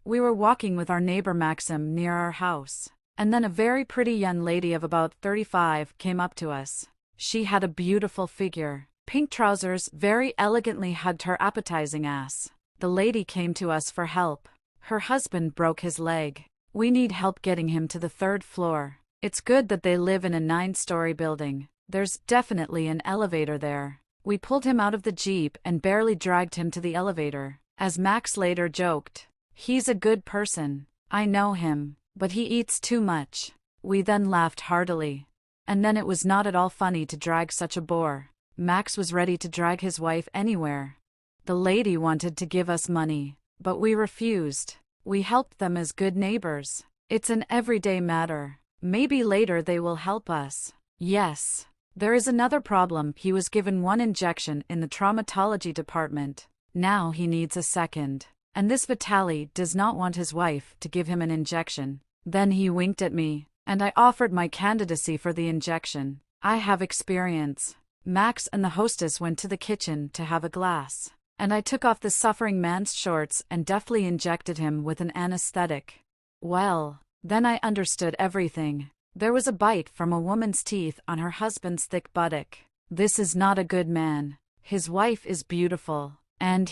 We were walking with our neighbor Maxim near our house, and then a very pretty young lady of about 35 came up to us. She had a beautiful figure. Pink trousers very elegantly hugged her appetizing ass. The lady came to us for help. Her husband broke his leg. We need help getting him to the 3rd floor. It's good that they live in a 9-story building. There's definitely an elevator there. We pulled him out of the Jeep and barely dragged him to the elevator. As Max later joked, "He's a good person. I know him, but he eats too much." We then laughed heartily. And then it was not at all funny to drag such a bore. Max was ready to drag his wife anywhere. The lady wanted to give us money, but we refused. We helped them as good neighbors. It's an everyday matter. Maybe later they will help us. Yes. There is another problem. He was given 1 injection in the traumatology department. Now he needs a 2nd. And this Vitaly does not want his wife to give him an injection. Then he winked at me, and I offered my candidacy for the injection. I have experience. Max and the hostess went to the kitchen to have a glass, and I took off the suffering man's shorts and deftly injected him with an anesthetic. Well, then I understood everything. There was a bite from a woman's teeth on her husband's thick buttock. This is not a good man. His wife is beautiful. And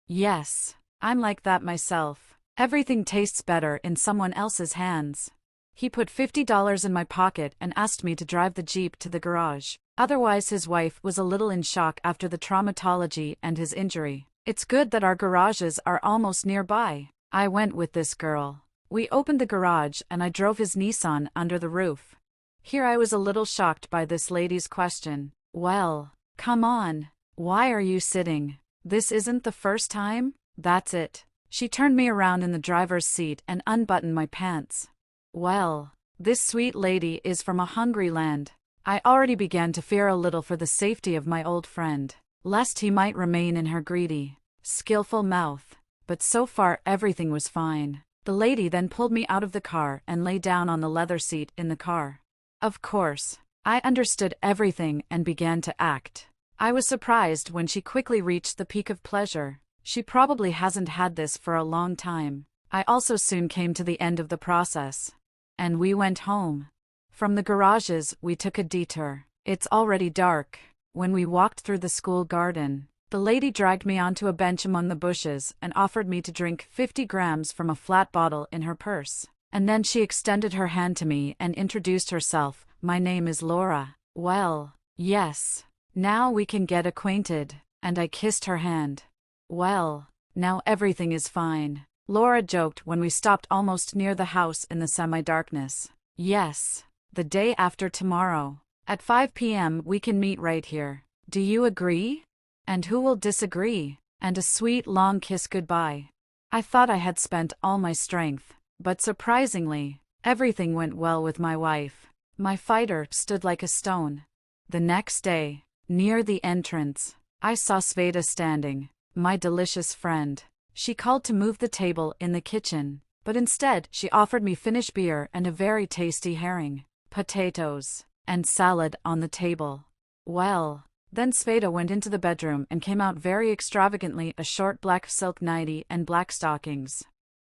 yes, I'm like that myself. Everything tastes better in someone else's hands. He put $50 in my pocket and asked me to drive the Jeep to the garage. Otherwise his wife was a little in shock after the traumatology and his injury. It's good that our garages are almost nearby. I went with this girl. We opened the garage and I drove his Nissan under the roof. Here I was a little shocked by this lady's question. "Well, come on. Why are you sitting? This isn't the first time?" That's it. She turned me around in the driver's seat and unbuttoned my pants. Well, this sweet lady is from a hungry land. I already began to fear a little for the safety of my old friend, lest he might remain in her greedy, skillful mouth. But so far everything was fine. The lady then pulled me out of the car and lay down on the leather seat in the car. Of course, I understood everything and began to act. I was surprised when she quickly reached the peak of pleasure. She probably hasn't had this for a long time. I also soon came to the end of the process. And we went home. From the garages, we took a detour. It's already dark. When we walked through the school garden, the lady dragged me onto a bench among the bushes and offered me to drink 50 grams from a flat bottle in her purse. And then she extended her hand to me and introduced herself. "My name is Laura." Well, yes. Now we can get acquainted. And I kissed her hand. Well, now everything is fine, Laura joked when we stopped almost near the house in the semi-darkness. Yes, the day after tomorrow. At 5 p.m. we can meet right here. Do you agree? And who will disagree? And a sweet long kiss goodbye. I thought I had spent all my strength, but surprisingly, everything went well with my wife. My fighter stood like a stone. The next day, near the entrance, I saw Sveta standing, my delicious friend. She called to move the table in the kitchen, but instead she offered me Finnish beer and a very tasty herring, potatoes, and salad on the table. Well, then Sveta went into the bedroom and came out very extravagantly, a short black silk nightie and black stockings.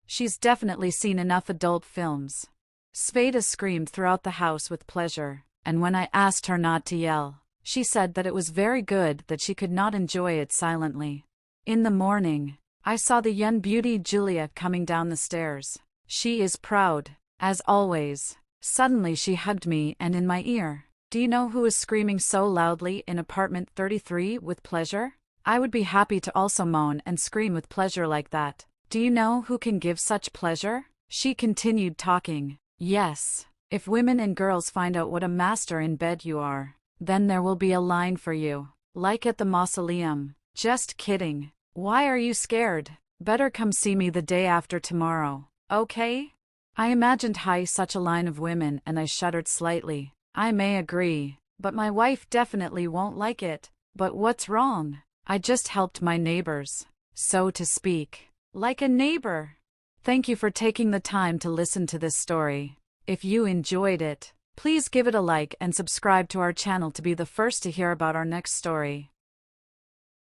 She's definitely seen enough adult films. Sveta screamed throughout the house with pleasure, and when I asked her not to yell, she said that it was very good that she could not enjoy it silently. In the morning, I saw the young beauty Julia coming down the stairs. She is proud, as always. Suddenly she hugged me and in my ear. Do you know who is screaming so loudly in apartment 33 with pleasure? I would be happy to also moan and scream with pleasure like that. Do you know who can give such pleasure? She continued talking. Yes, if women and girls find out what a master in bed you are, then there will be a line for you, like at the mausoleum. Just kidding. Why are you scared? Better come see me the day after tomorrow, okay? I imagined such a line of women and I shuddered slightly. I may agree, but my wife definitely won't like it. But what's wrong? I just helped my neighbors, so to speak. Like a neighbor. Thank you for taking the time to listen to this story. If you enjoyed it, please give it a like and subscribe to our channel to be the first to hear about our next story.